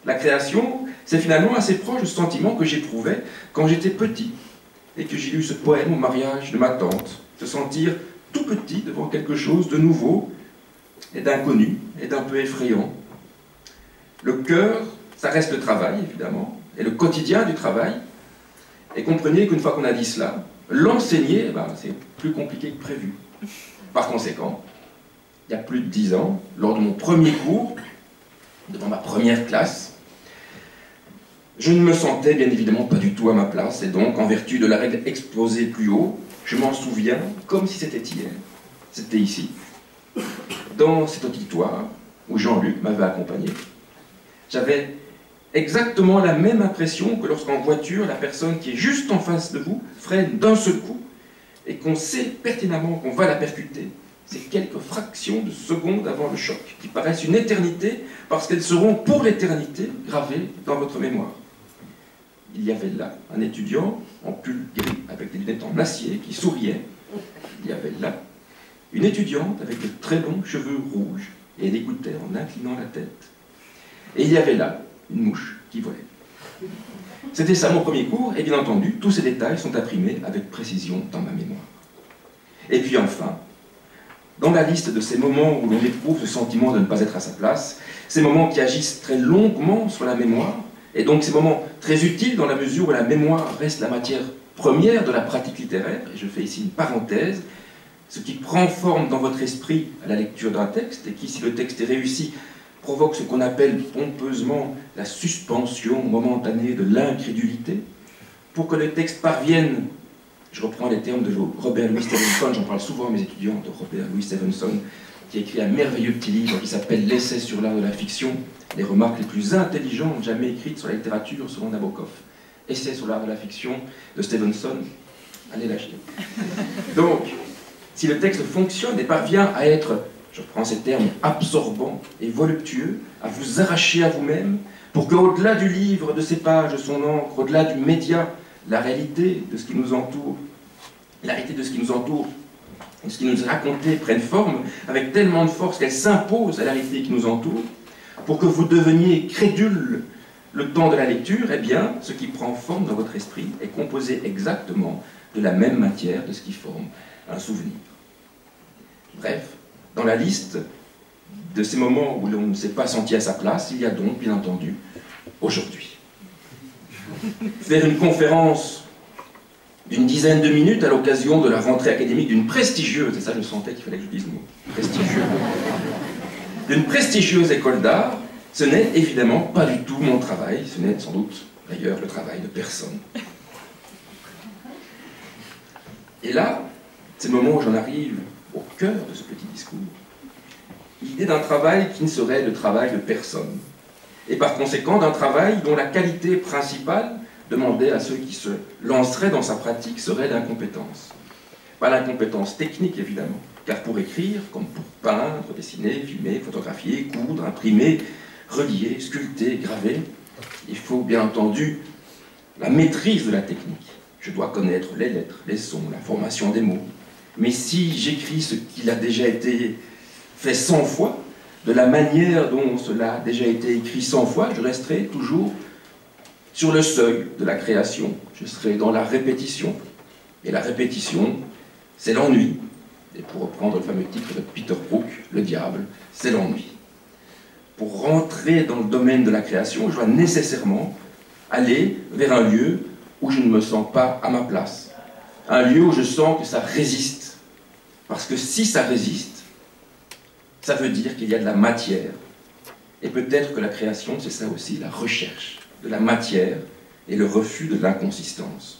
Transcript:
La création, c'est finalement assez proche du sentiment que j'éprouvais quand j'étais petit et que j'ai lu ce poème au mariage de ma tante, se sentir tout petit devant quelque chose de nouveau et d'inconnu et d'un peu effrayant. Le cœur, ça reste le travail, évidemment, et le quotidien du travail. Et comprenez qu'une fois qu'on a dit cela, l'enseigner, c'est plus compliqué que prévu. Par conséquent, il y a plus de 10 ans, lors de mon premier cours, devant ma première classe, je ne me sentais bien évidemment pas du tout à ma place, et donc, en vertu de la règle exposée plus haut, je m'en souviens comme si c'était hier. C'était ici, dans cet auditoire où Jean-Luc m'avait accompagné. J'avais exactement la même impression que lorsqu'en voiture, la personne qui est juste en face de vous freine d'un seul coup et qu'on sait pertinemment qu'on va la percuter. C'est quelques fractions de secondes avant le choc, qui paraissent une éternité parce qu'elles seront pour l'éternité gravées dans votre mémoire. Il y avait là un étudiant en pull gris avec des lunettes en acier qui souriait. Il y avait là une étudiante avec de très longs cheveux rouges et elle écoutait en inclinant la tête. Et il y avait là une mouche qui volait. C'était ça mon premier cours, et bien entendu, tous ces détails sont imprimés avec précision dans ma mémoire. Et puis enfin, dans la liste de ces moments où l'on éprouve ce sentiment de ne pas être à sa place, ces moments qui agissent très longuement sur la mémoire, et donc ces moments très utiles dans la mesure où la mémoire reste la matière première de la pratique littéraire, et je fais ici une parenthèse, ce qui prend forme dans votre esprit à la lecture d'un texte, et qui, si le texte est réussi, provoque ce qu'on appelle pompeusement la suspension momentanée de l'incrédulité, pour que le texte parvienne, je reprends les termes de Robert Louis Stevenson, j'en parle souvent à mes étudiants, de Robert Louis Stevenson, qui a écrit un merveilleux petit livre qui s'appelle L'essai sur l'art de la fiction, les remarques les plus intelligentes jamais écrites sur la littérature selon Nabokov. Essai sur l'art de la fiction de Stevenson, allez l'acheter. Donc, si le texte fonctionne et parvient à être, je reprends ces termes, absorbant et voluptueux, à vous arracher à vous-même, pour qu'au-delà du livre, de ses pages, de son encre, au-delà du média, la réalité de ce qui nous entoure, la réalité de ce qui nous entoure, de ce qui nous est raconté prenne forme avec tellement de force qu'elle s'impose à la réalité qui nous entoure, pour que vous deveniez crédule le temps de la lecture, eh bien, ce qui prend forme dans votre esprit est composé exactement de la même matière de ce qui forme un souvenir. Bref, dans la liste de ces moments où l'on ne s'est pas senti à sa place, il y a donc, bien entendu, aujourd'hui. Faire une conférence d'une dizaine de minutes à l'occasion de la rentrée académique d'une prestigieuse, et ça je sentais qu'il fallait que je dise le mot, prestigieuse, d'une prestigieuse école d'art, ce n'est évidemment pas du tout mon travail, ce n'est sans doute d'ailleurs le travail de personne. Et là, c'est le moment où j'en arrive au cœur de ce petit discours, l'idée d'un travail qui ne serait le travail de personne, et par conséquent d'un travail dont la qualité principale demandée à ceux qui se lanceraient dans sa pratique serait l'incompétence. Pas l'incompétence technique évidemment, car pour écrire, comme pour peindre, dessiner, filmer, photographier, coudre, imprimer, relier, sculpter, graver, il faut bien entendu la maîtrise de la technique. Je dois connaître les lettres, les sons, la formation des mots. Mais si j'écris ce qu'il a déjà été fait 100 fois, de la manière dont cela a déjà été écrit 100 fois, je resterai toujours sur le seuil de la création. Je serai dans la répétition. Et la répétition, c'est l'ennui. Et pour reprendre le fameux titre de Peter Brook, Le diable, c'est l'ennui. Pour rentrer dans le domaine de la création, je dois nécessairement aller vers un lieu où je ne me sens pas à ma place. Un lieu où je sens que ça résiste. Parce que si ça résiste, ça veut dire qu'il y a de la matière. Et peut-être que la création, c'est ça aussi, la recherche de la matière et le refus de l'inconsistance.